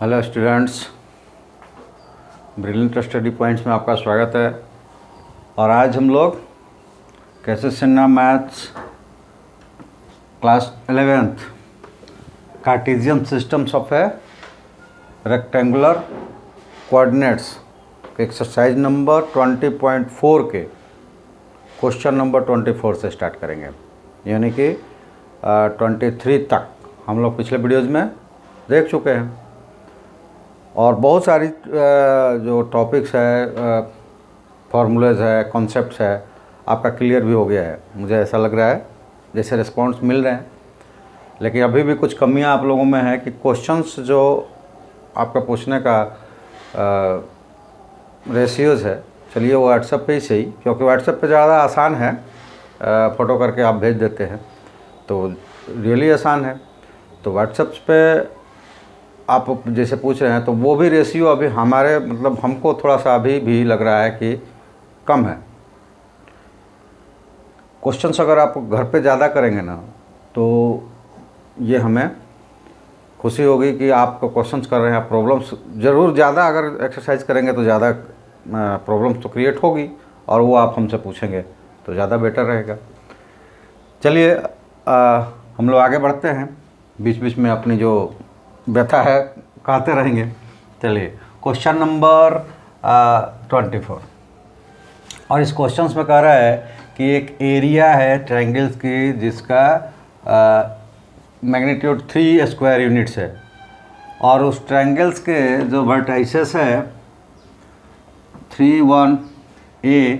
Hello students, brilliant study points में आपका स्वागत है। और आज हम लोग कैसे Sinha maths class 11th Cartesian systems of A rectangular coordinates के एक्सरसाइज नंबर 20.4 के क्वेश्चन नंबर 24 से स्टार्ट करेंगे, यानी कि 23 तक हम लोग पिछले वीडियोज़ में देख चुके हैं। और बहुत सारी जो टॉपिक्स है, फार्मूलेज है, कॉन्सेप्ट्स है, आपका क्लियर भी हो गया है। मुझे ऐसा लग रहा है जैसे रिस्पॉन्स मिल रहे हैं, लेकिन अभी भी कुछ कमियां आप लोगों में है कि क्वेश्चंस जो आपका पूछने का रेशियोज़ है, चलिए वो व्हाट्सएप पे ही सही, क्योंकि व्हाट्सएप पे ज़्यादा आसान है, फ़ोटो करके आप भेज देते हैं तो रियली आसान है। तो व्हाट्सएप पे आप जैसे पूछ रहे हैं तो वो भी रेशियो अभी हमारे मतलब हमको थोड़ा सा अभी भी लग रहा है कि कम है। क्वेश्चंस अगर आप घर पे ज़्यादा करेंगे ना तो ये हमें खुशी होगी कि आप क्वेश्चंस कर रहे हैं। प्रॉब्लम्स ज़रूर ज़्यादा अगर एक्सरसाइज करेंगे तो ज़्यादा प्रॉब्लम्स तो क्रिएट होगी और वो आप हमसे पूछेंगे तो ज़्यादा बेटर रहेगा। चलिए हम लोग आगे बढ़ते हैं, बीच बीच में अपनी जो व्यथा है कहते रहेंगे। चलिए क्वेश्चन नंबर 24, और इस क्वेश्चन में कह रहा है कि एक एरिया है ट्रायंगल्स की जिसका मैग्नीट्यूड 3 स्क्वायर यूनिट्स है, और उस ट्रायंगल्स के जो वर्टाइसेस है 3, 1A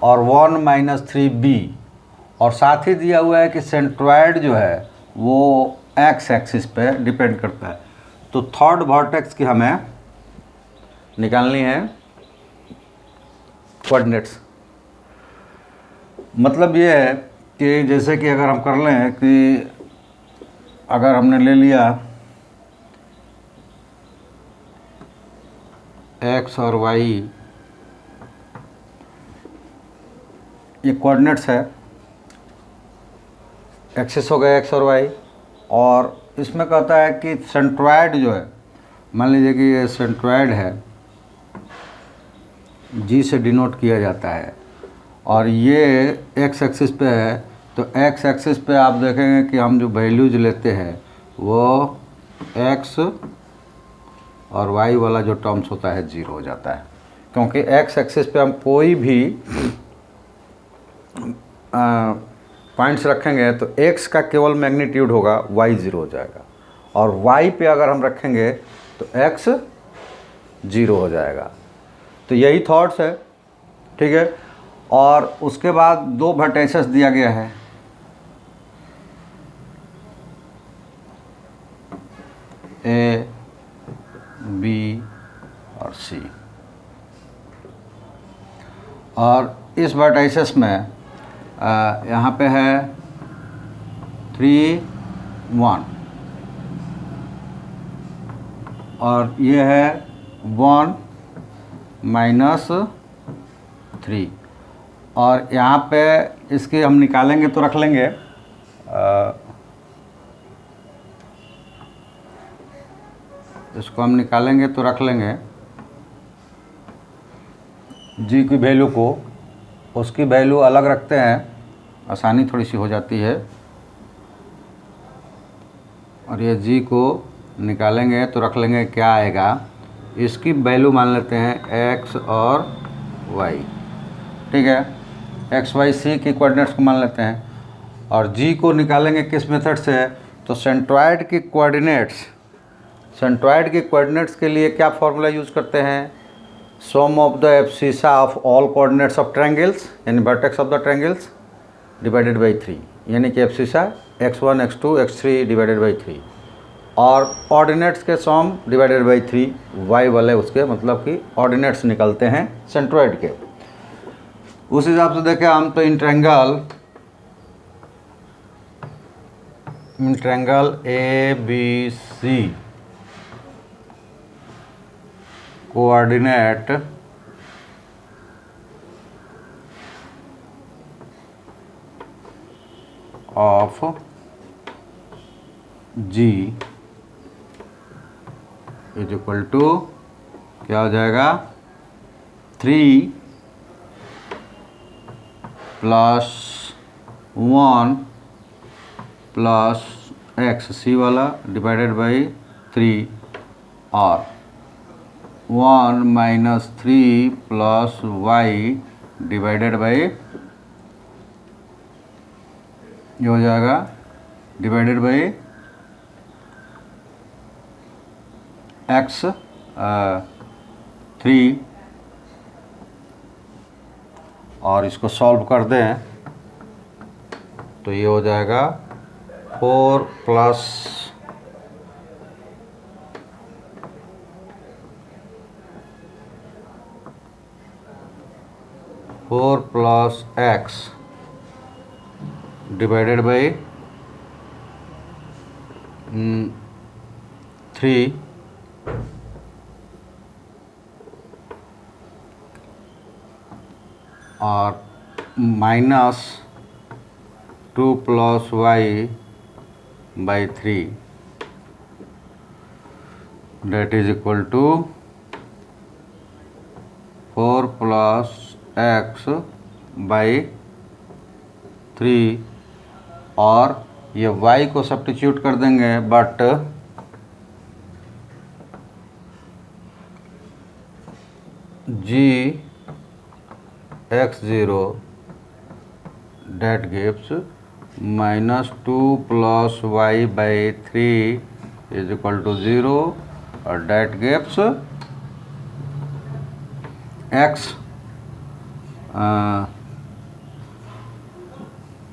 और 1-3B, और साथ ही दिया हुआ है कि सेंट्रॉयड जो है वो एक्स एक्सिस पे डिपेंड करता है। तो थर्ड वर्टेक्स की हमें निकालनी है कोऑर्डिनेट्स। मतलब ये है कि जैसे कि अगर हम कर लें कि अगर हमने ले लिया एक्स और वाई, ये कोऑर्डिनेट्स है, एक्सिस हो गए एक्स और वाई, और इसमें कहता है कि सेंट्रॉयड जो है, मान लीजिए कि ये सेंट्रॉयड है, जी से डिनोट किया जाता है, और ये एक्स एक्सिस पे है। तो एक्स एक्सिस पे आप देखेंगे कि हम जो वैल्यूज लेते हैं वो एक्स और वाई वाला जो टर्म्स होता है 0 हो जाता है, क्योंकि एक्स एक्सिस पे हम कोई भी पॉइंट्स रखेंगे तो x का केवल मैग्नीट्यूड होगा, y 0 हो जाएगा, और y पे अगर हम रखेंगे तो x 0 हो जाएगा। तो यही थॉट्स है, ठीक है। और उसके बाद दो वर्टाइसेस दिया गया है, A, B और C, और इस वर्टाइसेस में यहाँ पे है 3, 1, और ये है 1-3, और यहाँ पे इसके हम निकालेंगे तो रख लेंगे इसको हम निकालेंगे तो रख लेंगे जी की वैल्यू को, उसकी वैल्यू अलग रखते हैं, आसानी थोड़ी सी हो जाती है। और ये जी को निकालेंगे तो रख लेंगे, क्या आएगा, इसकी वैल्यू मान लेते हैं एक्स और वाई, ठीक है। एक्स वाई सी की कोऑर्डिनेट्स को मान लेते हैं, और जी को निकालेंगे किस मेथड से, तो सेंट्रॉयड की कोऑर्डिनेट्स के लिए क्या फॉर्मूला यूज़ करते हैं, sum of the abscissa of all coordinates of triangles, यानी vertex of the triangles divided by 3, यानी कि abscissa x1, x2, x3 divided by 3, और ऑर्डिनेट्स के सम डिवाइडेड बाई 3, y वाले उसके मतलब कि ऑर्डिनेट्स निकलते हैं सेंट्रॉयड के। उस हिसाब से देखें हम तो in triangle ABC coordinate of G is equal to क्या हो जाएगा 3 प्लस 1 प्लस एक्स सी वाला डिवाइडेड बाई 3 और 1 minus 3 plus Y divided by ये हो जाएगा डिवाइडेड बाई एक्स 3 और इसको सॉल्व कर दें तो ये हो जाएगा 4 प्लस एक्स डिवाइडेड बाई 3 और minus 2 plus Y by 3 that is equal to 4 plus X by 3 और ये y को सब्स्टिट्यूट कर देंगे but G x0 that gives minus 2 plus y by 3 is equal to 0 और that gives x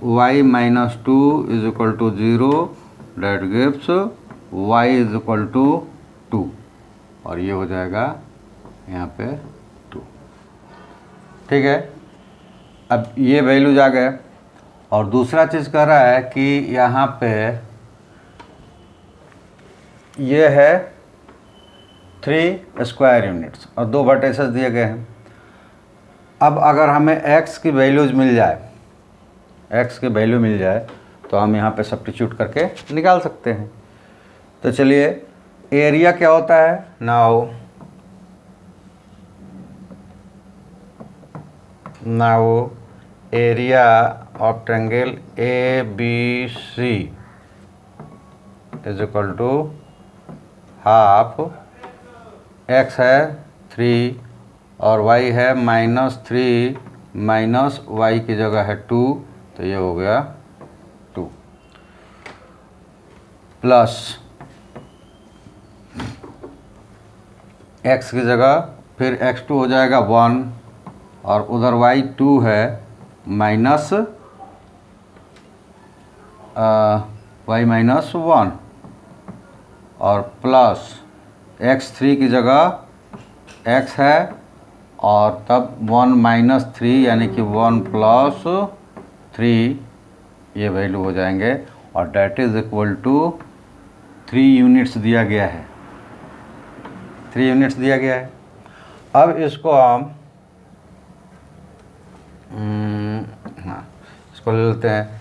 y minus 2 is equal to 0 that gives y is equal to 2 और ये हो जाएगा यहाँ पे 2। ठीक है, अब ये वैल्यूज आ गए और दूसरा चीज़ कह रहा है कि यहाँ पे ये है 3 स्क्वायर यूनिट्स और 2 वर्टिसेस दिए गए हैं। अब अगर हमें x की वैल्यूज मिल जाए, x की वैल्यू मिल जाए तो हम यहाँ पे सब्स्टिट्यूट करके निकाल सकते हैं। तो चलिए, एरिया क्या होता है, now area of triangle ABC is equal to half x है 3 और y है -3 माइनस y की जगह है 2 तो ये हो गया 2 प्लस x की जगह फिर x2 हो जाएगा 1 और उधर y2 है माइनस y माइनस 1 और प्लस x3 की जगह x है और तब 1 माइनस 3 यानी कि 1 प्लस 3 ये वैल्यू हो जाएंगे और that is equal to 3 units दिया गया है, 3 यूनिट्स दिया गया है। अब इसको हम हाँ इसको ले लेते हैं।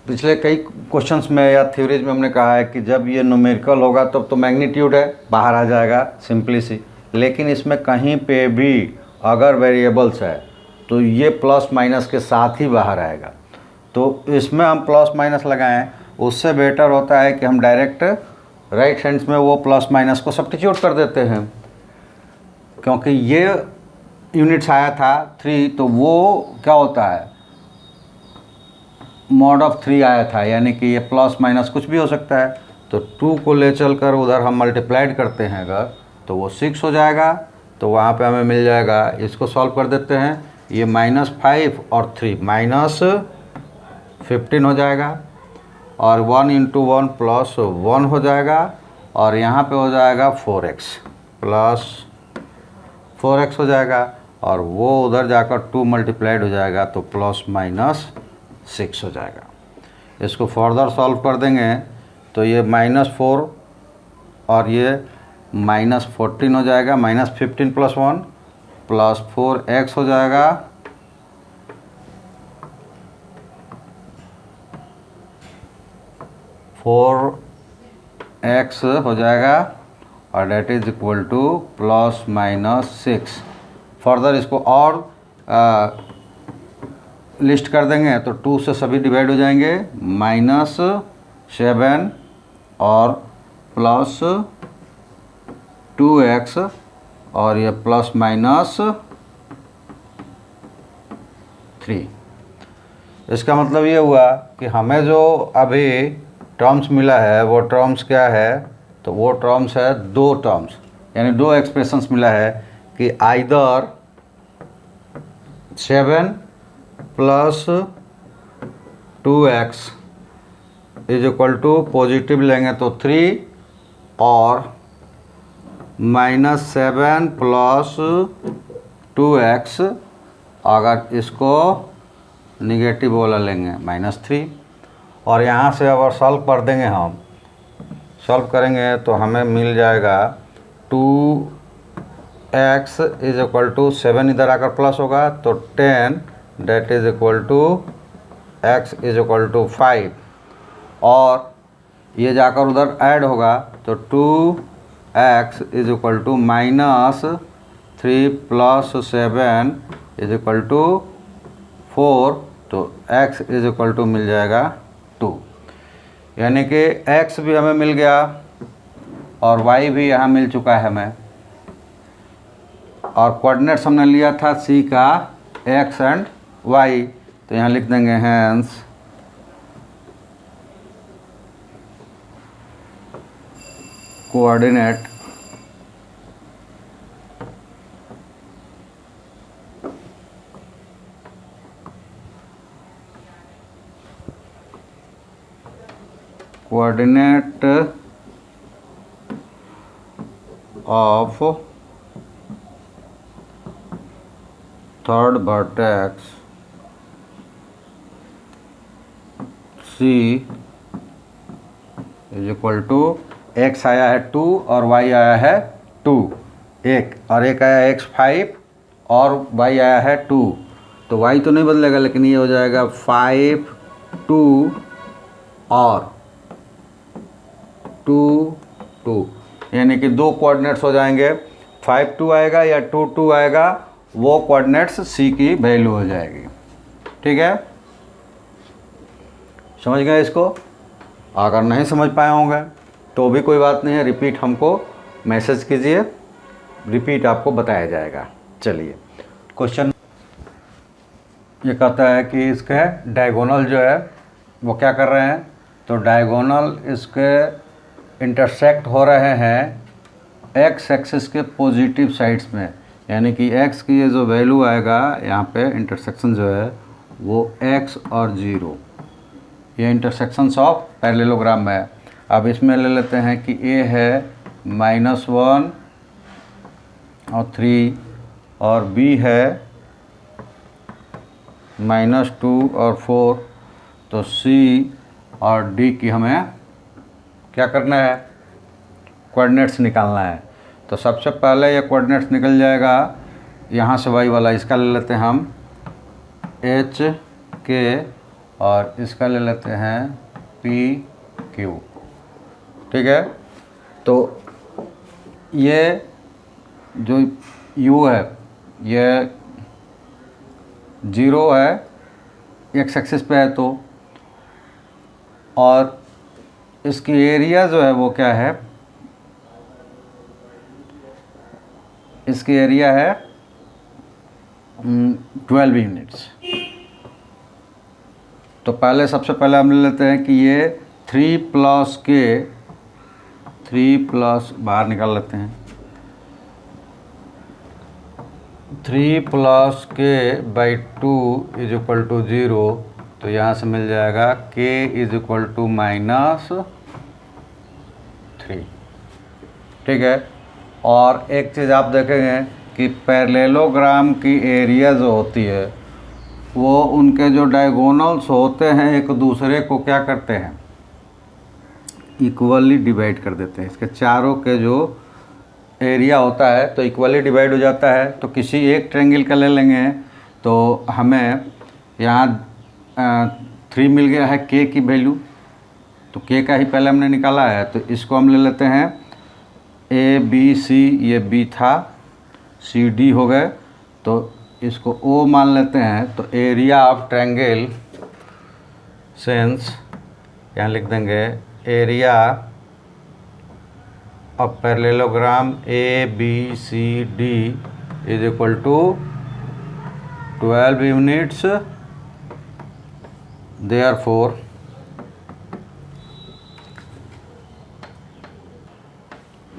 पिछले कई क्वेश्चंस में या थ्योरीज में हमने कहा है कि जब ये न्यूमेरिकल होगा तब तो मैग्नीट्यूड है बाहर आ जाएगा सिंपली सी, लेकिन इसमें कहीं पे भी अगर वेरिएबल्स है तो ये प्लस माइनस के साथ ही बाहर आएगा। तो इसमें हम प्लस माइनस लगाएं, उससे बेटर होता है कि हम डायरेक्ट राइट हैंड्स में वो प्लस माइनस को सब्स्टिट्यूट कर देते हैं, क्योंकि ये यूनिट्स आया था 3 तो वो क्या होता है मॉड ऑफ 3 आया था, यानी कि ये प्लस माइनस कुछ भी हो सकता है। तो 2 को ले चल कर उधर हम मल्टीप्लाइड करते हैं अगर तो वो 6 हो जाएगा, तो वहाँ पे हमें मिल जाएगा। इसको सॉल्व कर देते हैं, ये -5 और 3 -15 हो जाएगा और 1 × 1 + 1 हो जाएगा और यहाँ पे हो जाएगा 4x प्लस 4x हो जाएगा और वो उधर जाकर 2 मल्टीप्लाइड हो जाएगा तो +-6 हो जाएगा। इसको फर्दर सॉल्व कर देंगे तो ये -4 और ये -14 हो जाएगा, -15 + 1 + 4x हो जाएगा x हो जाएगा और that is equal to ±6। Further इसको और लिस्ट कर देंगे तो 2 से सभी डिवाइड हो जाएंगे, -7 और +2x और ये ±3। इसका मतलब ये हुआ कि हमें जो अभी टर्म्स मिला है वो टर्म्स क्या है, तो वो टर्म्स है 2 टर्म्स, यानी 2 एक्सप्रेशंस मिला है कि either 7 + 2x is equal to positive लेंगे तो 3 और -7 + 2x अगर इसको निगेटिव वाला लेंगे -3। और यहाँ से अगर सॉल्व कर देंगे, हम सॉल्व करेंगे तो हमें मिल जाएगा 2x इज इक्वल टू 7 इधर आकर प्लस होगा तो 10 that is equal to x is equal to 5 और ये जाकर उधर ऐड होगा तो 2x is equal to -3 + 7 is equal to 4, तो x इज इक्वल टू मिल जाएगा 2। यानी कि x भी हमें मिल गया और y भी यहाँ मिल चुका है हमें। और कोऑर्डिनेट्स हमने लिया था c का x एंड y, तो यहाँ लिख देंगे hence coordinate of third vertex C is equal to x आया है 2 और y आया है 2, एक और एक आया x 5 और y आया है 2, तो y तो नहीं बदलेगा लेकिन ये हो जाएगा 5 2 और 2 2, यानी कि 2 कोऑर्डिनेट्स हो जाएंगे। 5 2 आएगा या 2 2 आएगा, वो कोऑर्डिनेट्स c की वैल्यू हो जाएगी। ठीक है, समझ गए इसको? अगर नहीं समझ पाए होंगे तो भी कोई बात नहीं है, रिपीट हमको मैसेज कीजिए, रिपीट आपको बताया जाएगा। चलिए क्वेश्चन ये कहता है कि इसके डायगोनल जो है वो क्या कर रहे हैं, तो डायगोनल इसके इंटरसेक्ट हो रहे हैं एक्स एक्सिस के पॉजिटिव साइड्स में, यानी कि एक्स की ये जो वैल्यू आएगा यहाँ पे इंटरसेक्शन जो है वो एक्स और 0, ये इंटरसेक्शंस ऑफ पैरेललोग्राम है। अब इसमें ले लेते हैं कि ए है -1 और 3 और बी है -2 और 4, तो सी और डी की हमें क्या करना है, कोऑर्डिनेट्स निकालना है। तो सबसे पहले ये कोऑर्डिनेट्स निकल जाएगा यहाँ से वाई वाला, इसका ले लेते हैं हम एच के और इसका ले लेते हैं पी क्यू। ठीक है, तो ये जो यू है ये 0 है, एक्स एक्सिस पे है, तो और इसकी एरिया जो है वो क्या है, इसकी एरिया है 12 यूनिट्स। तो पहले सबसे पहले हम ले लेते हैं कि ये 3 प्लस बाहर निकाल लेते हैं, 3 + k/2 इज इक्वल टू 0, तो यहाँ से मिल जाएगा k इज इक्वल टू -3। ठीक है, और एक चीज़ आप देखेंगे कि पैरेललोग्राम की एरिया जो होती है वो उनके जो डायगोनल्स होते हैं एक दूसरे को क्या करते हैं, इक्वली डिवाइड कर देते हैं। इसके चारों के जो एरिया होता है तो इक्वली डिवाइड हो जाता है। तो किसी एक ट्रायंगल का ले लेंगे तो हमें यहाँ 3 मिल गया है k की वैल्यू, तो तो के का ही पहले हमने निकाला है, तो इसको हम ले लेते हैं ए बी सी, ये बी था, सी डी हो गए, तो इसको ओ मान लेते हैं। तो एरिया ऑफ ट्रायंगल सेंस यहाँ लिख देंगे area of parallelogram A B C D is equal to 12 units.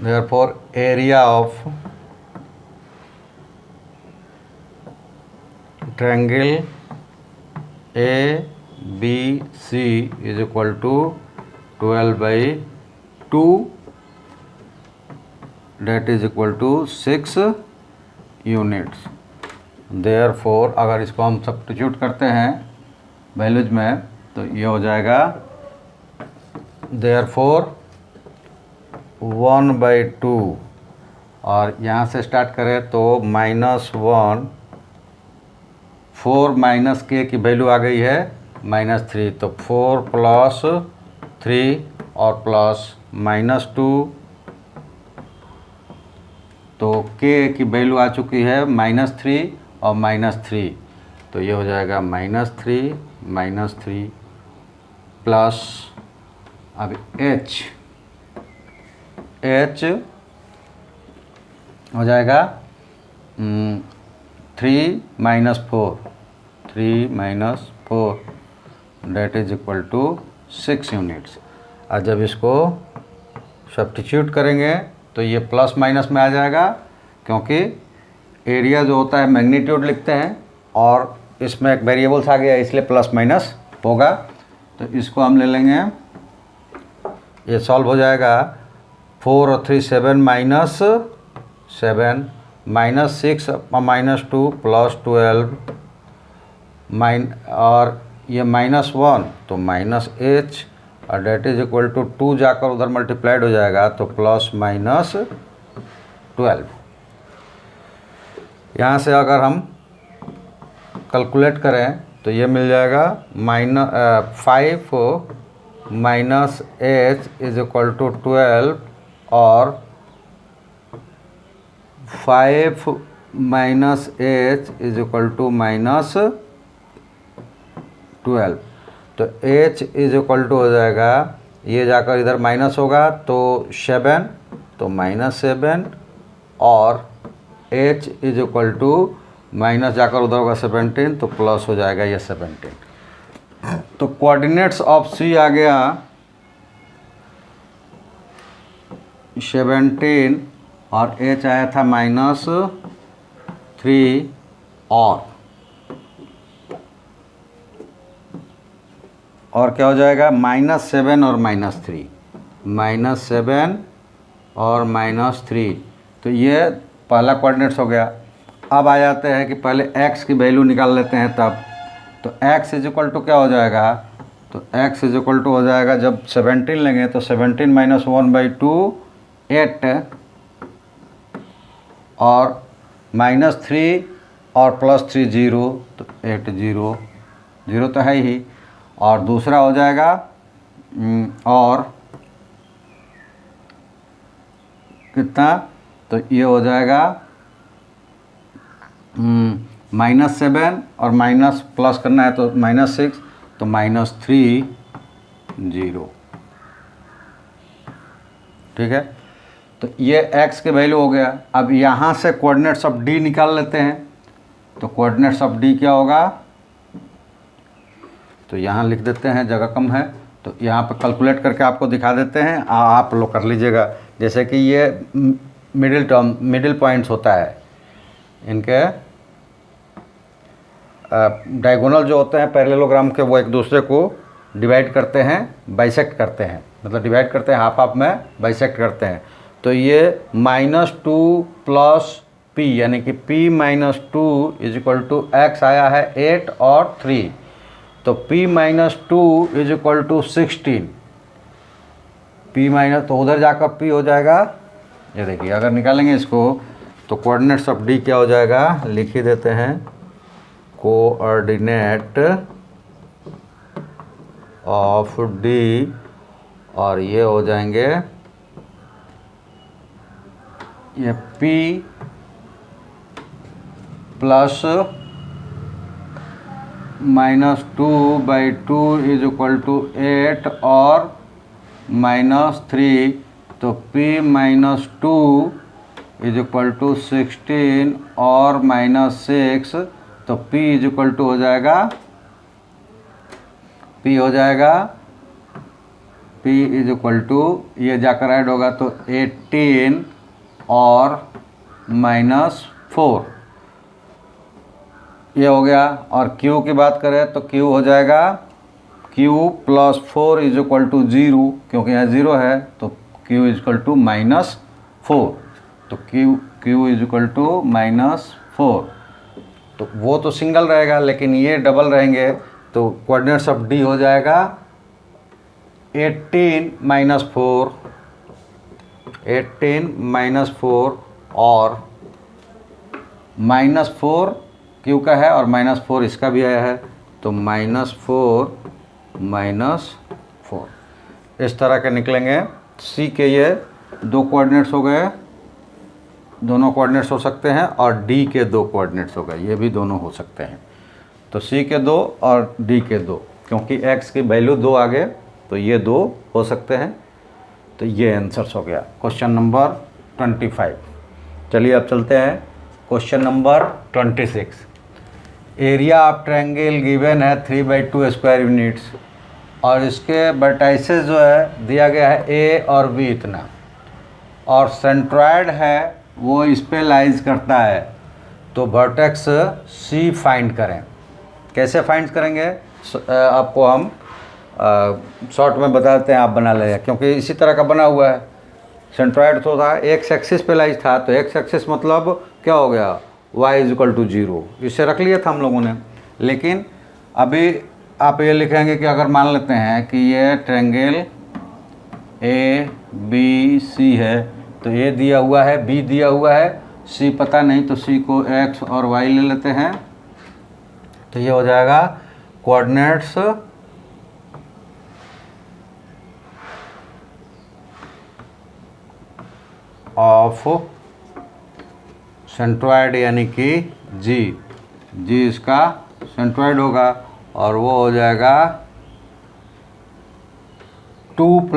therefore area of triangle A B C is equal to 12/2, that is equal to 6 units. therefore अगर इसको हम substitute करते हैं values में तो ये हो जाएगा therefore 1/2, और यहाँ से स्टार्ट करें तो -1, 4 माइनस के की वैल्यू आ गई है -3, तो 4 + 3 और प्लस -2, तो के की वैल्यू आ चुकी है -3 और -3, तो ये हो जाएगा -3 प्लस अब h हो जाएगा 3 - 4 that is equal to 6 units. और जब इसको सब्स्टिट्यूट करेंगे तो ये प्लस माइनस में आ जाएगा, क्योंकि एरिया जो होता है मैग्नीट्यूड लिखते हैं और इसमें एक वेरिएबल्स आ गया इसलिए प्लस माइनस होगा। तो इसको हम ले लेंगे, ये सॉल्व हो जाएगा 4 और 3 7 -7 -6 -2 प्लस 12 और ये -1 तो -h और डेट इज इक्वल टू 2 जाकर उधर मल्टीप्लाइड हो जाएगा तो +-12। यहाँ से अगर हम कैलकुलेट करें तो ये मिल जाएगा 5 -h इज इक्वल टू 12 और 5 -h इज इक्वल टू -12। तो h इज इक्वल टू हो जाएगा, ये जाकर इधर माइनस होगा तो 7, तो -7 और h is equal to minus जाकर उधर होगा 17, तो प्लस हो जाएगा ये 17। तो कोऑर्डिनेट्स ऑफ C आ गया 17 और h आया था -3 और क्या हो जाएगा -7 और -3, -7 और -3, तो ये पहला कोऑर्डिनेट्स हो गया। अब आ जाते हैं कि पहले x की वैल्यू निकाल लेते हैं तब, तो x इज इक्वल टू क्या हो जाएगा, तो x इज इक्वल टू हो जाएगा जब 17 लेंगे तो 17 - 1/2 8 और -3 और +3 0, तो 8 0 तो है ही, और दूसरा हो जाएगा और कितना, तो ये हो जाएगा -7 और माइनस प्लस करना है तो -6, तो -3 0। ठीक है, तो ये x के वैल्यू हो गया। अब यहाँ से कोऑर्डिनेट्स ऑफ D निकाल लेते हैं, तो कोऑर्डिनेट्स ऑफ D क्या होगा, तो यहाँ लिख देते हैं, जगह कम है तो यहाँ पर कैलकुलेट करके आपको दिखा देते हैं, आप लोग कर लीजिएगा। जैसे कि ये मिडिल पॉइंट्स होता है, इनके डायगोनल जो होते हैं पैरेललोग्राम के, वो एक दूसरे को डिवाइड करते हैं, बाइसेक्ट करते हैं, मतलब डिवाइड करते हैं, हाफ में बाइसेक्ट करते हैं। तो ये -2 + p यानी कि p - 2 is equal to x आया है 8 और 3, तो p - 2 is equal to 16, p- तो उधर जाकर p हो जाएगा, ये देखिए अगर निकालेंगे इसको तो कोऑर्डिनेट्स ऑफ D क्या हो जाएगा, लिख ही देते हैं, कोऑर्डिनेट ऑफ D और ये हो जाएंगे ये P plus -2/2 is equal to 8 और -3, तो P -2 इज इक्वल टू 16 और -6, तो P इज इक्वल टू हो जाएगा, P हो जाएगा P इज इक्वल टू, ये जाकर ऐड होगा तो 18 और -4, ये हो गया। और Q की बात करें तो Q हो जाएगा Q + 4 इज इक्वल टू 0, क्योंकि यहाँ 0 है तो Q इज इक्वल टू -4, तो Q इज इक्वल टू -4। तो वो तो सिंगल रहेगा, लेकिन ये डबल रहेंगे, तो कोऑर्डिनेट्स ऑफ D हो जाएगा 18 -4, 18 -4 और -4 Q का है और -4 इसका भी आया है, तो -4 -4 इस तरह के निकलेंगे। C के ये दो कोऑर्डिनेट्स हो गए, दोनों कोऑर्डिनेट्स हो सकते हैं, और D के दो कोऑर्डिनेट्स हो गए, ये भी दोनों हो सकते हैं। तो C के दो और D के दो, क्योंकि X की वैल्यू 2 आ गए तो ये 2 हो सकते हैं। तो ये आंसर्स हो गया क्वेश्चन नंबर 25। चलिए अब चलते हैं question number 26। Area of triangle given है 3/2 स्क्वायर यूनिट्स, और इसके वर्टाइसेस जो है दिया गया है A और B इतना, और सेंट्रॉयड है वो इस पे लाइज करता है, तो वर्टेक्स C फाइंड करें। कैसे फाइंड करेंगे आपको हम शॉर्ट में बताते हैं, आप बना लें, क्योंकि इसी तरह का बना हुआ है। सेंट्रॉयड तो था एक्स एक्सिस पे लाइज था, तो एक्स एक्सिस मतलब क्या हो गया, y इज इक्वल टू 0, इसे रख लिया था हम लोगों ने। लेकिन अभी आप ये लिखेंगे कि अगर मान लेते हैं कि ये ट्रायंगल ABC है, तो A दिया हुआ है, B दिया हुआ है, C पता नहीं, तो C को x और y ले लेते हैं, तो ये हो जाएगा कोऑर्डिनेट्स ऑफ सेंट्रॉयड, यानी कि G इसका सेंट्रॉयड होगा, और वो हो जाएगा 2 +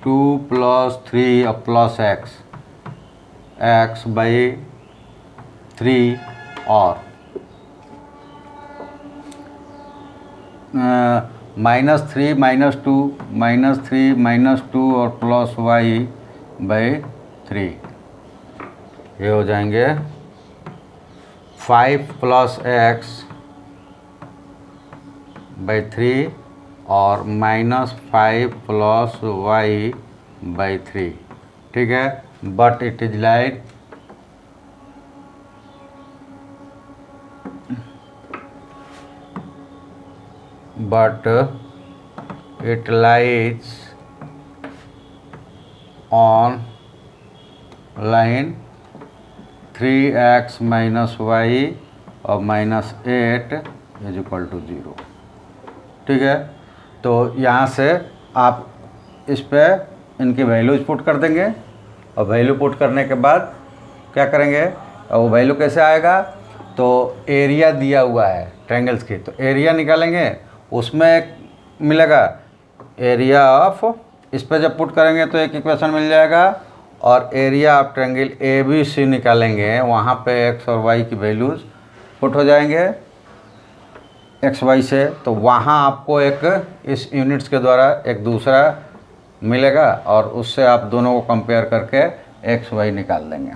3 और प्लस x/3 और -3 -2 -3 -2 और प्लस y/3, ये हो जाएंगे 5 + x/3 और -5 + y/3, ठीक है। But it is like it lies on line 3x - y और -8 इज इक्वल टू 0, ठीक है। तो यहाँ से आप इस पे इनकी वैल्यूज पुट कर देंगे, और वैल्यू पुट करने के बाद क्या करेंगे, और वो वैल्यू कैसे आएगा, तो एरिया दिया हुआ है ट्रायंगल्स की, तो एरिया निकालेंगे, उसमें एक मिलेगा एरिया ऑफ, इस पर जब पुट करेंगे तो एक इक्वेशन मिल जाएगा, और एरिया ऑफ ट्रायंगल ABC निकालेंगे, वहाँ पे x और y की वैल्यूज़ पुट हो जाएंगे x y से, तो वहाँ आपको एक इस यूनिट्स के द्वारा एक दूसरा मिलेगा, और उससे आप दोनों को कंपेयर करके x y निकाल देंगे,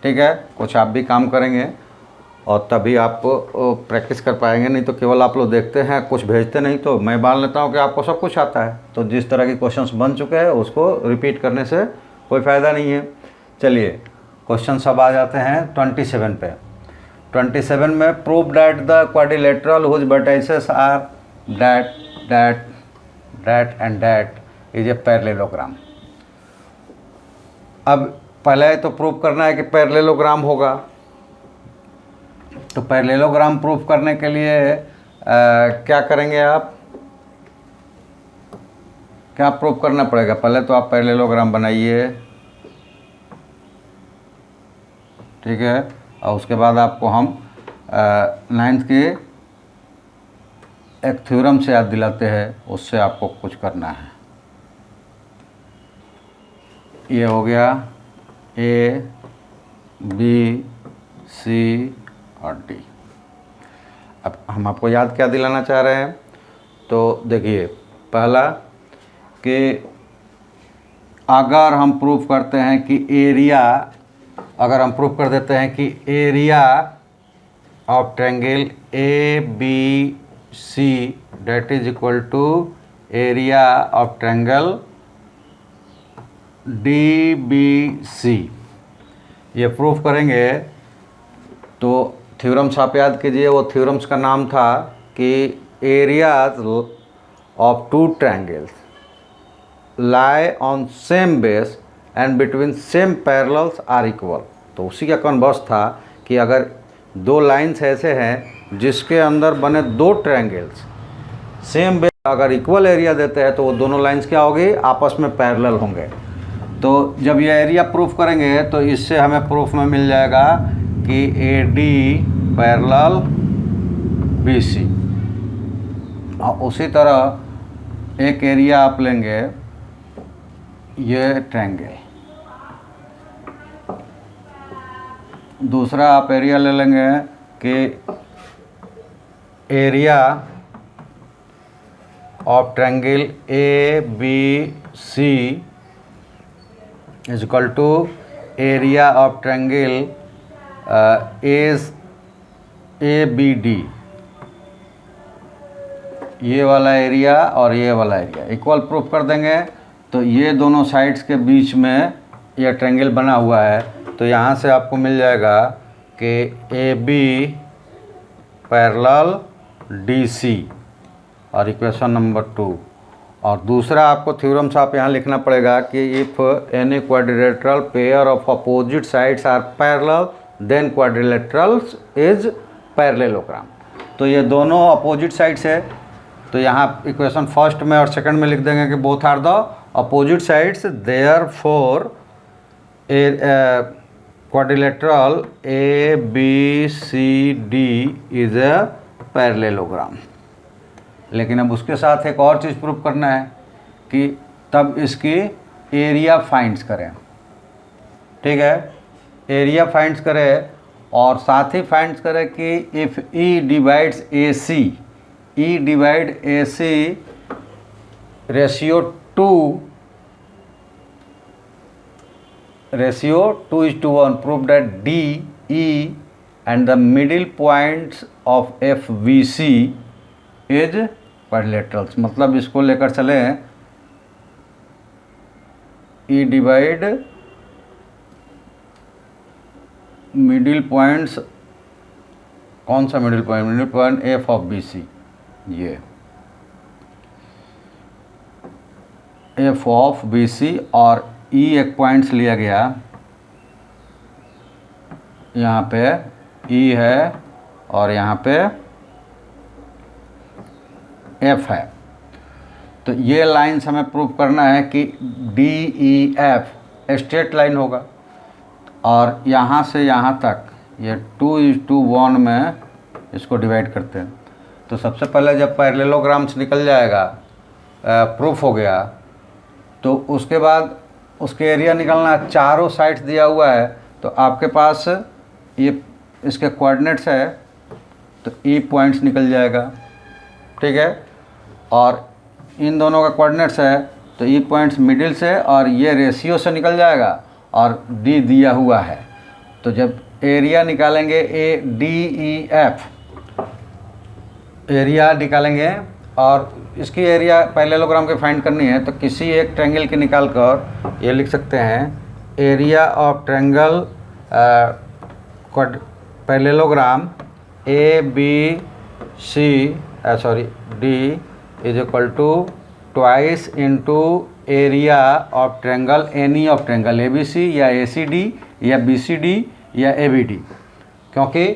ठीक है। कुछ आप भी काम करेंगे और तभी आप प्रैक्टिस कर पाएंगे, नहीं तो केवल आप लोग देखते हैं, कुछ भेजते नहीं। तो मैं मान लेता हूँ कि आपको सब कुछ आता है, तो जिस तरह के क्वेश्चंस बन चुके हैं उसको रिपीट करने से कोई फ़ायदा नहीं है। चलिए क्वेश्चन सब आ जाते हैं 27 पे। 27 में prove that the quadrilateral whose vertices are that and that is a parallelogram. अब पहले तो प्रूव करना है कि पैरेललोग्राम होगा, तो पैरेललोग्राम प्रूफ करने के लिए क्या करेंगे आप, क्या प्रूफ करना पड़ेगा? पहले तो आप पैरेललोग्राम बनाइए, ठीक है, और उसके बाद आपको हम 9th के एक थ्योरम से याद दिलाते हैं, उससे आपको कुछ करना है। ये हो गया A, B, C और D। अब हम आपको याद क्या दिलाना चाह रहे हैं? तो देखिए, पहला कि अगर हम प्रूफ करते हैं कि एरिया, अगर हम प्रूफ कर देते हैं कि area of triangle ABC that is equal to area of triangle DBC, ये प्रूफ करेंगे तो थ्योरम्स आप याद कीजिए। वो थ्योरम्स का नाम था कि areas of two triangles lie on same base and between same parallels are equal. तो उसी का कन्वर्स था कि अगर दो लाइंस ऐसे हैं जिसके अंदर बने दो ट्रायंगल्स सेम बेस अगर इक्वल एरिया देते हैं तो वो दोनों लाइंस क्या होगी? आपस में पैरेलल होंगे। तो जब ये एरिया प्रूफ करेंगे तो इससे हमें प्रूफ में मिल जाएगा कि AD पैरेलल BC। और उसी तरह एक एरिया आप लेंगे, ये ट्रायंगल, दूसरा आप एरिया ले लेंगे कि area of triangle ABC is equal to area of triangle ABD। ये वाला एरिया और ये वाला एरिया इक्वल प्रूफ कर देंगे तो ये दोनों साइड्स के बीच में ये ट्रायंगल बना हुआ है। तो यहाँ से आपको मिल जाएगा कि AB पैरेलल DC और इक्वेशन नंबर 2। और दूसरा आपको थ्योरम्स आप यहाँ लिखना पड़ेगा कि if any quadrilateral pair of opposite sides are parallel then quadrilaterals is parallelogram. तो ये दोनों अपोजिट साइड्स है, तो यहाँ इक्वेशन फर्स्ट में और सेकंड में लिख देंगे कि both are the opposite sides, therefore quadrilateral ABCD is a parallelogram. लेकिन अब उसके साथ एक और चीज़ प्रूफ करना है कि तब इसकी एरिया फाइंड्स करें, ठीक है, एरिया फाइंड्स करें और साथ ही फाइंड्स करें कि if E divides AC, E divide AC ratio 2:1, prove that DE and the middle points of FVC is quadrilaterals। मतलब इसको लेकर चलें, E डिवाइड मिडिल पॉइंट्स, कौन सा middle point? Middle point F of BC, ये F of BC और E एक points लिया गया, यहाँ पे E है और यहाँ पे F है। तो ये लाइन्स हमें प्रूव करना है कि DEF स्ट्रेट लाइन होगा और यहाँ से यहाँ तक ये 2:1 में इसको डिवाइड करते हैं। तो सबसे पहले जब पैरेललोग्राम्स निकल जाएगा, प्रूफ हो गया, तो उसके बाद उसके एरिया निकलना, चारों साइड्स दिया हुआ है तो आपके पास ये इसके कोऑर्डिनेट्स है तो E पॉइंट्स निकल जाएगा, ठीक है, और इन दोनों का कोऑर्डिनेट्स है तो E पॉइंट्स मिडिल से और ये रेशियो से निकल जाएगा और D दिया हुआ है। तो जब एरिया निकालेंगे ADEF, एरिया निकालेंगे और इसकी एरिया पैरेललोग्राम के फाइंड करनी है तो किसी एक ट्रायंगल के निकाल कर ये लिख सकते हैं area of triangle parallelogram ABC D is equal to twice into area of triangle any of triangle ABC या ACD या BCD या ABD, क्योंकि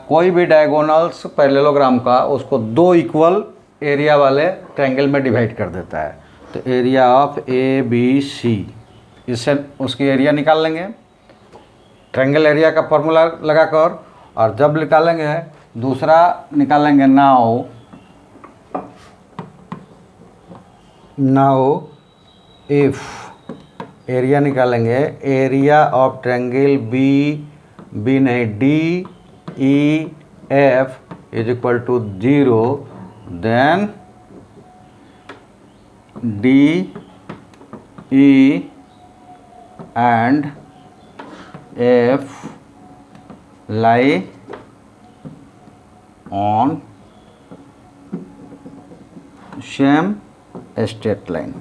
कोई भी डायगोनल्स पैरेललोग्राम का उसको दो इक्वल एरिया वाले ट्रायंगल में डिवाइड कर देता है। तो area of A B C, इससे उसकी एरिया निकाल लेंगे ट्रायंगल एरिया का फॉर्मूला लगाकर। और जब निकालेंगे दूसरा निकालेंगे नाउ इफ एरिया निकालेंगे, एरिया ऑफ ट्रायंगल बी नहीं D E F is equal to 0, then D E and F lie on same straight line।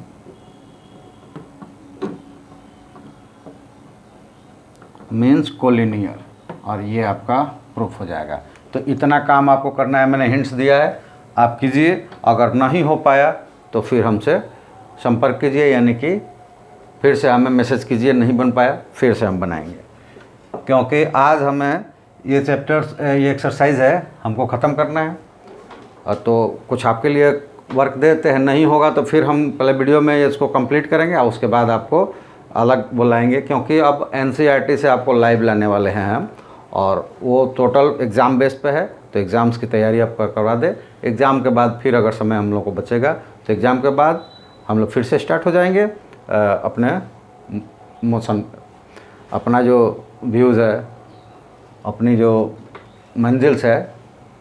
Means collinear, और ये आपका प्रूफ हो जाएगा। तो इतना काम आपको करना है, मैंने हिंट्स दिया है, आप कीजिए। अगर नहीं हो पाया तो फिर हमसे संपर्क कीजिए, यानी कि फिर से हमें मैसेज कीजिए, नहीं बन पाया फिर से हम बनाएंगे। क्योंकि आज हमें ये चैप्टर्स, ये एक्सरसाइज है हमको ख़त्म करना है, तो कुछ आपके लिए वर्क देते हैं, नहीं होगा तो फिर हम पहले वीडियो में इसको कंप्लीट करेंगे और उसके बाद आपको अलग बुलाएंगे। क्योंकि अब एनसीईआरटी से आपको लाइव लाने वाले हैं हम, और वो टोटल एग्ज़ाम बेस पे है, तो एग्ज़ाम्स की तैयारी आप करवा दें। एग्ज़ाम के बाद फिर अगर समय हम लोग को बचेगा तो एग्ज़ाम के बाद हम लोग फिर से स्टार्ट हो जाएंगे अपने मोशन, अपना जो व्यूज़ है, अपनी जो मंजिल्स है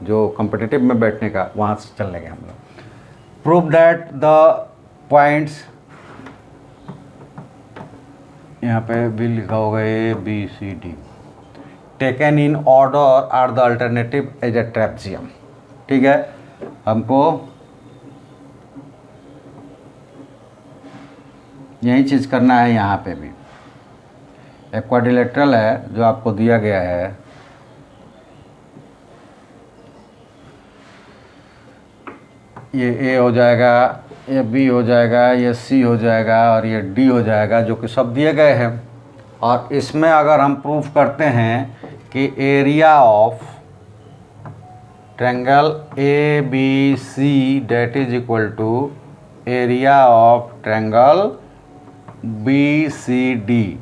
जो कॉम्पिटिटिव में बैठने का, वहाँ से चल लेंगे हम लोग। प्रूव दैट द पॉइंट्स, यहाँ पे भी लिखा होगा A B C D, taken in order are the alternative as a trapezium. ठीक है, हमको यही चीज़ करना है। यहाँ पे भी एक क्वाड्रिलेटरल है जो आपको दिया गया है, ये ए हो जाएगा, ये बी हो जाएगा, ये सी हो जाएगा और ये डी हो जाएगा, जो कि सब दिए गए हैं। और इसमें अगर हम प्रूफ करते हैं कि area of triangle A B C that is equal to area of triangle B C D,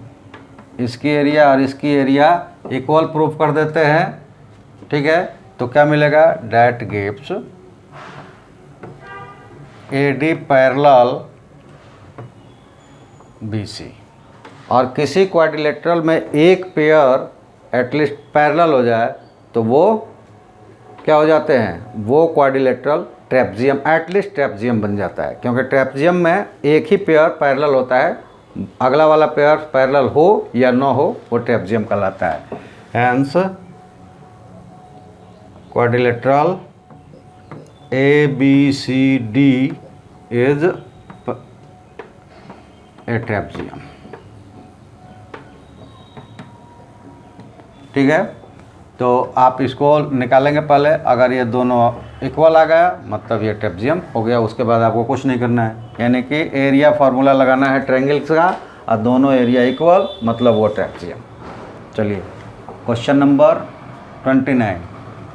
इसकी एरिया और इसकी एरिया इक्वल प्रूफ कर देते हैं। ठीक है, तो क्या मिलेगा, that gives AD parallel BC। और किसी क्वाड्रिलेटरल में एक पेयर एटलीस्ट पैरेलल हो जाए तो वो क्या हो जाते हैं, वो क्वाड्रिलेटरल ट्रेपेजियम, एटलीस्ट ट्रेपेजियम बन जाता है। क्योंकि ट्रेपेजियम में एक ही पेयर पैरेलल होता है, अगला वाला पेयर पैरेलल हो या ना हो वो ट्रेपेजियम कहलाता है। Hence quadrilateral ABCD is a trapezium. ठीक है, तो आप इसको निकालेंगे पहले। अगर ये दोनों इक्वल आ गया मतलब ये ट्रेपेजियम हो गया। उसके बाद आपको कुछ नहीं करना है, यानी कि एरिया फार्मूला लगाना है ट्रायंगल्स का, और दोनों एरिया इक्वल मतलब वो ट्रेपेजियम। चलिए क्वेश्चन नंबर 29।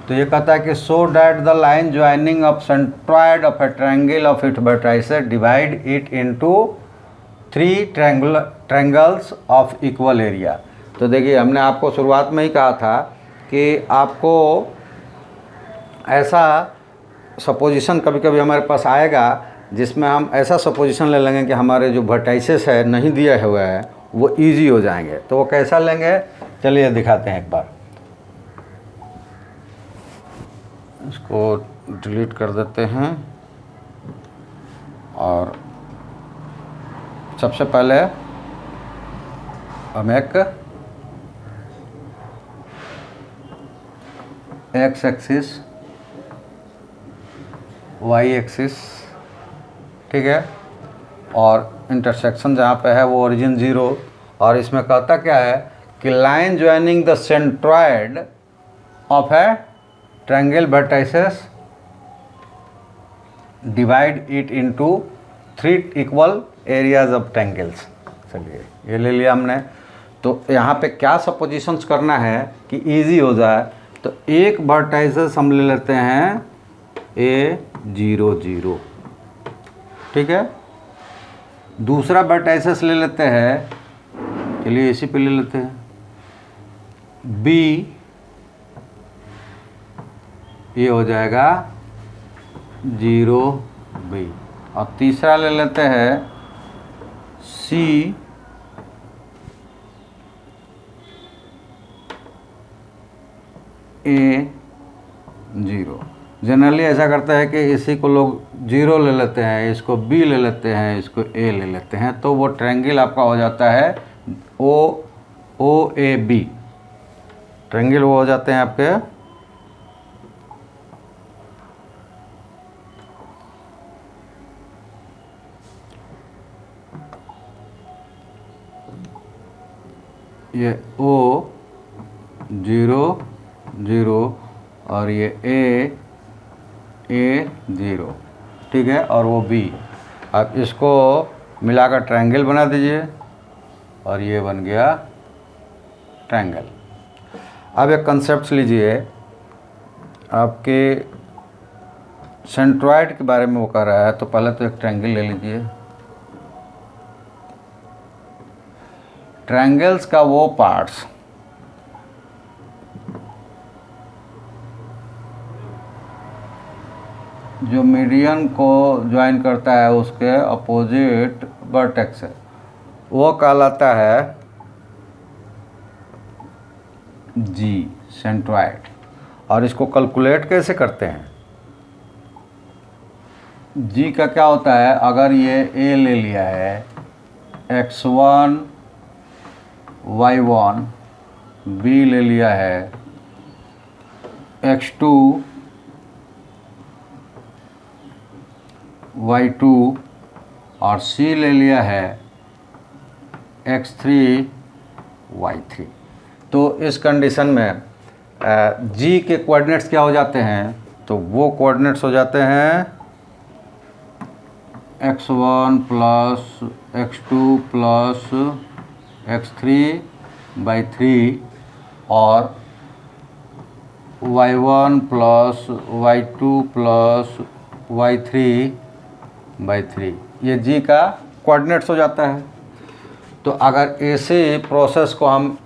तो ये कहता है कि so that the line joining of centroid of A triangle of it vertices divide it into 3 triangles of equal area. तो देखिए हमने आपको शुरुआत में ही कहा था कि आपको ऐसा सपोजिशन कभी कभी हमारे पास आएगा जिसमें हम ऐसा सपोजिशन ले लेंगे कि हमारे जो वर्टाइसेस है नहीं दिया हुआ है वो इजी हो जाएंगे। तो वो कैसा लेंगे, चलिए दिखाते हैं एक बार। इसको डिलीट कर देते हैं और सबसे पहले हम एक एक्स एक्सिस, वाई एक्सिस, ठीक है, और इंटरसेक्शन जहाँ पे है वो ओरिजिन 0। और इसमें कहता क्या है कि line joining the centroid of A triangle vertices divide it into 3 equal areas of triangles. चलिए ये ले लिया हमने। तो यहाँ पे क्या सपोजिशंस करना है कि इजी हो जाए। तो एक वर्टाइसेस हम ले लेते हैं A0 0, ठीक है, दूसरा वर्टाइसिस ले लेते हैं, चलिए इसी पे ले लेते हैं, बी, ये हो जाएगा 0 बी, और तीसरा ले लेते हैं सी, ए 0। जनरली ऐसा करता है कि इसी को लोग 0 ले लेते हैं, इसको बी ले लेते हैं, इसको ए ले लेते हैं, तो वो ट्रायंगल आपका हो जाता है ओ ए बी, ट्रायंगल वो हो जाते हैं आपके ये O 0 0 और ये A 0, ठीक है, और वो B। अब इसको मिलाकर ट्रायंगल बना दीजिए और ये बन गया ट्रायंगल। अब एक कंसेप्ट लीजिए, आपके सेंट्रॉइड के बारे में वो कह रहा है, तो पहले तो एक ट्रायंगल ले लीजिए। ट्रायंगल्स का वो पार्ट्स जो मीडियन को ज्वाइन करता है उसके अपोजिट वर्टेक्स है, वो कहलाता है जी, सेंट्रॉइड। और इसको कैलकुलेट कैसे करते हैं? जी का क्या होता है, अगर ये ए ले लिया है, x1 y1, बी ले लिया है x2 y2 और सी ले लिया है x3 y3। तो इस कंडीशन में जी के कोऑर्डिनेट्स क्या हो जाते हैं? तो वो कोऑर्डिनेट्स हो जाते हैं x1 plus x2 plus x3/3 और y1 plus y2 plus y3/3, ये जी का कोऑर्डिनेट्स हो जाता है। तो अगर ऐसे प्रोसेस को हम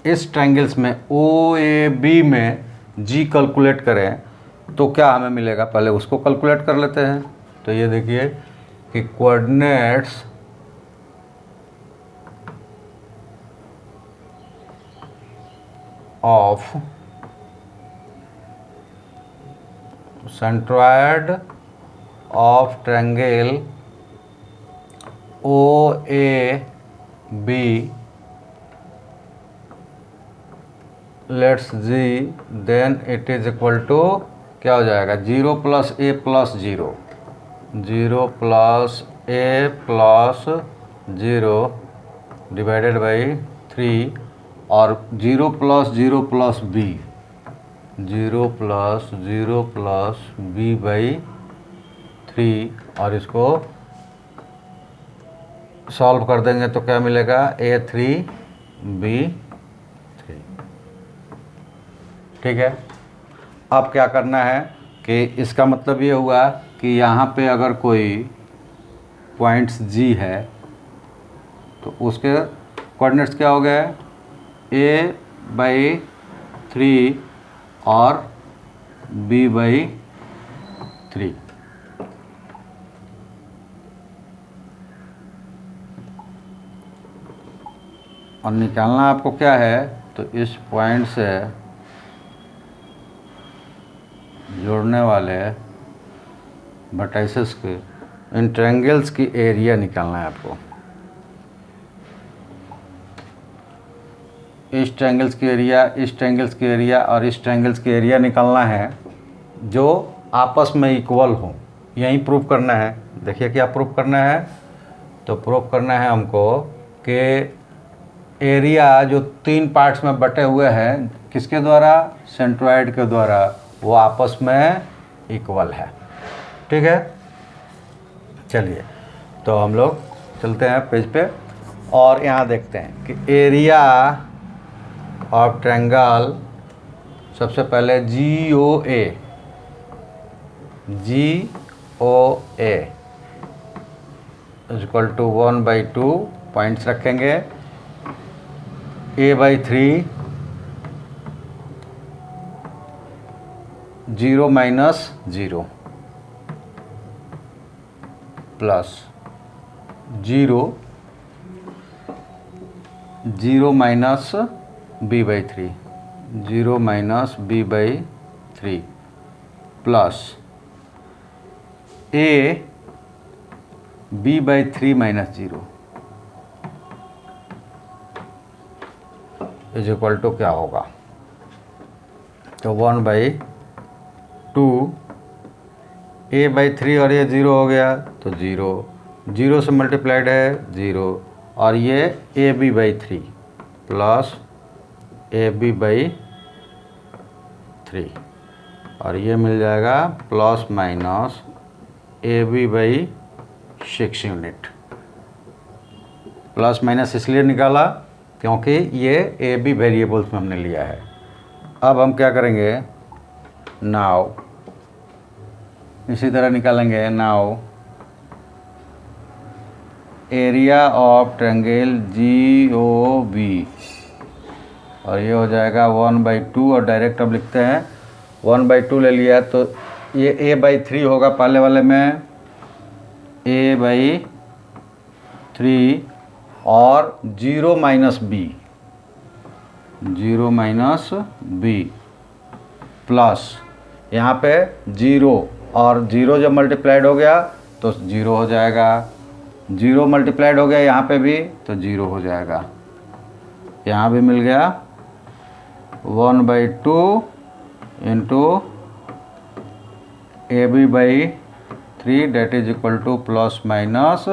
इस ट्रायंगल्स में ओ ए बी में जी कैलकुलेट करें तो क्या हमें मिलेगा, पहले उसको कैलकुलेट कर लेते हैं। तो ये देखिए कि coordinates of centroid of triangle O A B let's G, then it is equal to क्या हो जाएगा, 0 plus A plus 0, 0 plus A plus 0 divided by 3 और 0 plus 0 plus B, 0 plus 0 plus b/3, और इसको सॉल्व कर देंगे तो क्या मिलेगा, a3b3। ठीक है, अब क्या करना है कि इसका मतलब ये हुआ कि यहाँ पे अगर कोई पॉइंट्स G है तो उसके कोऑर्डिनेट्स क्या हो गए, a/3 और b/3। और निकालना आपको क्या है, तो इस पॉइंट से जोड़ने वाले वर्टाइसेस के इन ट्रायंगल्स की एरिया निकालना है आपको। इस ट्रायंगल्स की एरिया, इस ट्रायंगल्स की एरिया और इस ट्रायंगल्स की एरिया निकालना है जो आपस में इक्वल हो, यही प्रूव करना है। देखिए क्या प्रूव करना है, तो प्रूव करना है हमको कि एरिया जो 3 पार्ट्स में बटे हुए हैं किसके द्वारा, सेंट्रॉइड के द्वारा, वो आपस में इक्वल है। ठीक है, चलिए तो हम लोग चलते हैं पेज पे और यहाँ देखते हैं कि एरिया ऑफ ट्रायंगल, सबसे पहले GOA, is equal to 1/2 points रखेंगे, a/3 0 minus 0 plus 0 minus b/3 0 minus b/3 plus a b/3 minus 0 is equal to क्या होगा, तो 1/2 a/3 और ये 0 हो गया तो 0 से मल्टीप्लाइड है 0 और ये ab/3 प्लस ab/3 और ये मिल जाएगा plus minus ab/6 unit. Plus minus इसलिए निकाला क्योंकि ये ab वेरिएबल्स में हमने लिया है। अब हम क्या करेंगे, नाउ इसी तरह निकालेंगे, now area of triangle GOB और ये हो जाएगा 1/2 और डायरेक्ट अब लिखते हैं 1/2 ले लिया तो ये a/3 होगा पहले वाले में, a/3 और 0 माइनस b प्लस यहाँ पे 0 और 0 जब मल्टीप्लाइड हो गया तो 0 हो जाएगा, 0 मल्टीप्लाइड हो गया यहाँ पे भी तो 0 हो जाएगा, यहाँ भी मिल गया 1/2 into ab/3 that is equal to plus minus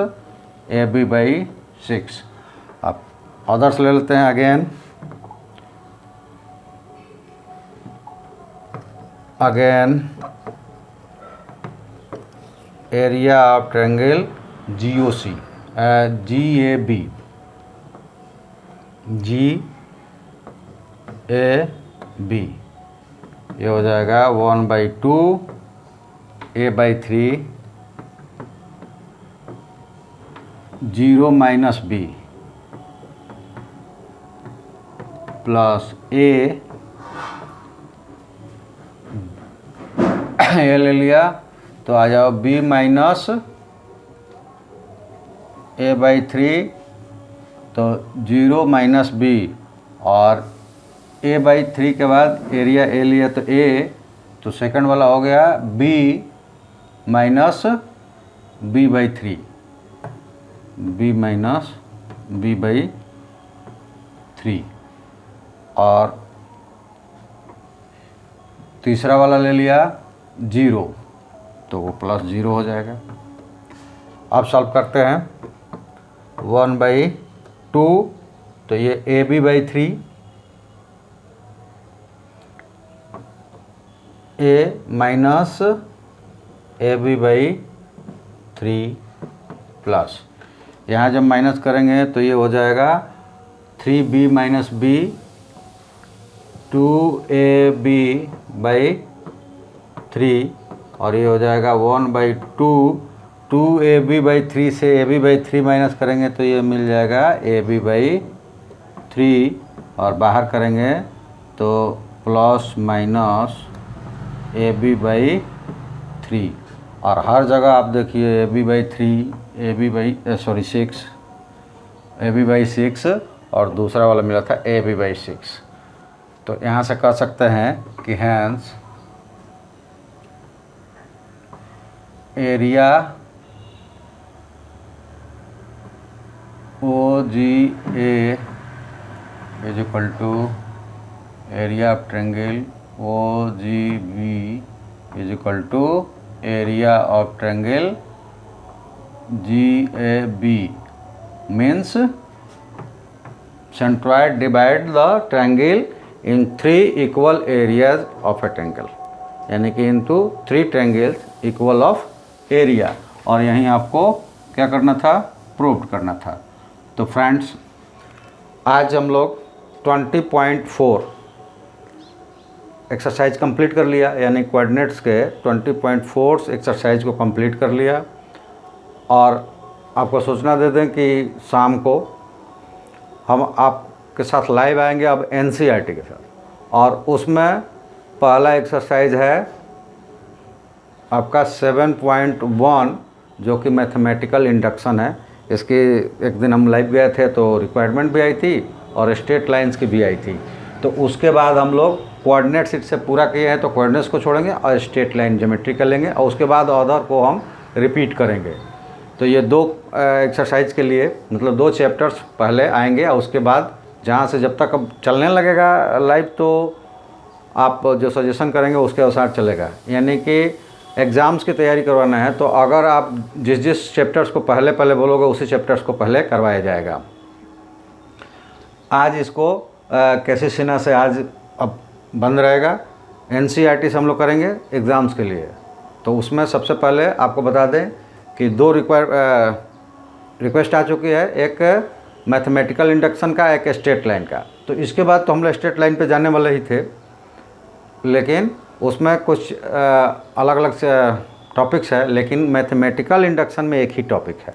ab/6। अब अदर्स ले लेते हैं again area of triangle GOC GAB ये हो जाएगा 1/2 a/3 0 minus b plus a ले लिया तो आ जाओ b माइनस a/3 तो 0 माइनस b और a/3 के बाद एरिया a लिया तो a तो सेकंड वाला हो गया b minus b/3 minus b/3 और तीसरा वाला ले लिया 0 तो वो प्लस 0 हो जाएगा। अब सॉल्व करते हैं 1/2 तो ये ab/3 a minus ab/3 plus यहाँ जब माइनस करेंगे तो ये हो जाएगा 3b माइनस b 2ab/3 और ये हो जाएगा 1/2 2ab/3 से ab/3 माइनस करेंगे तो ये मिल जाएगा ab/3 और बाहर करेंगे तो प्लस माइनस ab/3 और हर जगह आप देखिए ab/6 और दूसरा वाला मिला था ab/6। तो यहाँ से कह सकते हैं कि hence area OGA is equal to area of triangle OGB is equal to area of triangle GAB means centroid divide the triangle in 3 equal areas of a triangle, यानी कि into 3 triangles equal of area और यहीं आपको क्या करना था, prove करना था। तो फ्रेंड्स आज हम लोग 20.4 एक्सरसाइज कंप्लीट कर लिया, यानी कोऑर्डिनेट्स के 20.4 एक्सरसाइज को कंप्लीट कर लिया और आपको सूचना दे दें कि शाम को हम आपके साथ लाइव आएंगे अब एनसीईआरटी के साथ, और उसमें पहला एक्सरसाइज है आपका 7.1 जो कि मैथमेटिकल इंडक्शन है। इसकी एक दिन हम लाइव गए थे तो रिक्वायरमेंट भी आई थी और स्ट्रेट लाइंस की भी आई थी। तो उसके बाद हम लोग कोऑर्डिनेट सीट से पूरा किए हैं तो कोऑर्डिनेट्स को छोड़ेंगे और स्ट्रेट लाइन ज्योमेट्री कर लेंगे, और उसके बाद अदर को हम रिपीट करेंगे। तो ये 2 एक्सरसाइज के लिए मतलब 2 चैप्टर्स पहले आएंगे, और उसके बाद जहाँ से जब तक अब चलने लगेगा लाइव तो आप जो सजेशन करेंगे उसके अनुसार चलेगा। यानी कि एग्ज़ाम्स की तैयारी करवाना है तो अगर आप जिस जिस चैप्टर्स को पहले बोलोगे उसी चैप्टर्स को पहले करवाया जाएगा। आज इसको कैसे सिन्हा से आज अब बंद रहेगा, एनसीईआरटी से हम लोग करेंगे एग्ज़ाम्स के लिए। तो उसमें सबसे पहले आपको बता दें कि 2 रिक्वेस्ट आ चुकी है, एक मैथमेटिकल इंडक्शन का, एक स्ट्रेट लाइन का। तो इसके बाद तो हम लोग स्ट्रेट लाइन पे जाने वाले ही थे, लेकिन उसमें कुछ अलग अलग से टॉपिक्स है, लेकिन मैथमेटिकल इंडक्शन में एक ही टॉपिक है।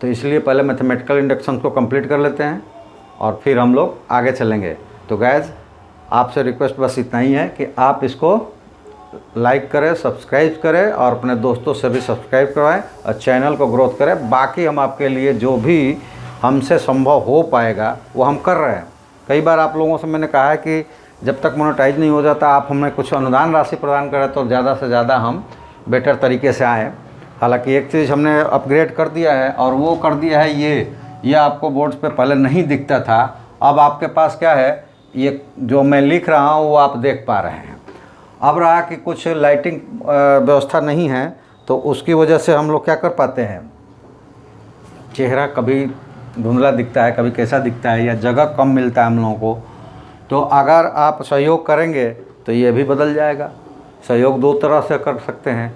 तो इसलिए पहले मैथमेटिकल इंडक्शन को कंप्लीट कर लेते हैं और फिर हम लोग आगे चलेंगे। तो गाइज आपसे रिक्वेस्ट बस इतना ही है कि आप इसको लाइक करें, सब्सक्राइब करें और अपने दोस्तों से भी सब्सक्राइब करवाएं और चैनल को ग्रोथ करें। बाकी हम आपके लिए जो भी हमसे संभव हो पाएगा वो हम कर रहे हैं। कई बार आप लोगों से मैंने कहा है कि जब तक मोनेटाइज नहीं हो जाता आप हमें कुछ अनुदान राशि प्रदान करें तो ज़्यादा से ज़्यादा हम बेटर तरीके से आएँ। हालांकि एक चीज़ हमने अपग्रेड कर दिया है और वो कर दिया है ये आपको बोर्ड्स पे पहले नहीं दिखता था। अब आपके पास क्या है, ये जो मैं लिख रहा हूँ वो आप देख पा रहे हैं। अब रहा कि कुछ लाइटिंग व्यवस्था नहीं है तो उसकी वजह से हम लोग क्या कर पाते हैं, चेहरा कभी धुंधला दिखता है, कभी कैसा दिखता है, या जगह कम मिलता है हम लोगों को। तो अगर आप सहयोग करेंगे तो ये भी बदल जाएगा। सहयोग 2 तरह से कर सकते हैं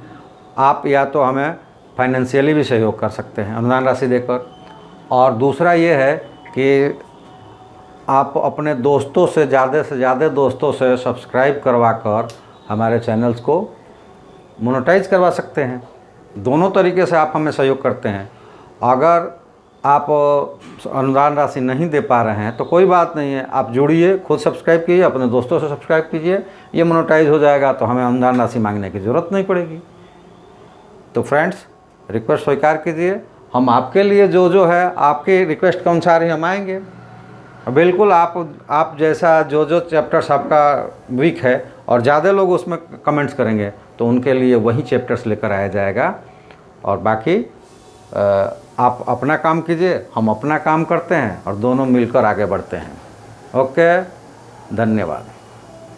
आप, या तो हमें फाइनेंशियली भी सहयोग कर सकते हैं अनुदान राशि देकर, और दूसरा ये है कि आप अपने दोस्तों से ज़्यादा दोस्तों से सब्सक्राइब करवा कर हमारे चैनल्स को मोनेटाइज करवा सकते हैं। दोनों तरीके से आप हमें सहयोग करते हैं। अगर आप अनुदान राशि नहीं दे पा रहे हैं तो कोई बात नहीं है, आप जुड़िए, खुद सब्सक्राइब कीजिए, अपने दोस्तों से सब्सक्राइब कीजिए, ये मोनेटाइज हो जाएगा तो हमें अनुदान राशि मांगने की ज़रूरत नहीं पड़ेगी। तो फ्रेंड्स रिक्वेस्ट स्वीकार कीजिए, हम आपके लिए जो है आपके रिक्वेस्ट के अनुसार ही हम आएंगे। बिल्कुल आप जैसा जो चैप्टर्स आपका वीक है और ज़्यादा लोग उसमें कमेंट्स करेंगे तो उनके लिए वही चैप्टर्स लेकर आया जाएगा। और बाकी आप अपना काम कीजिए, हम अपना काम करते हैं और दोनों मिलकर आगे बढ़ते हैं। ओके, धन्यवाद।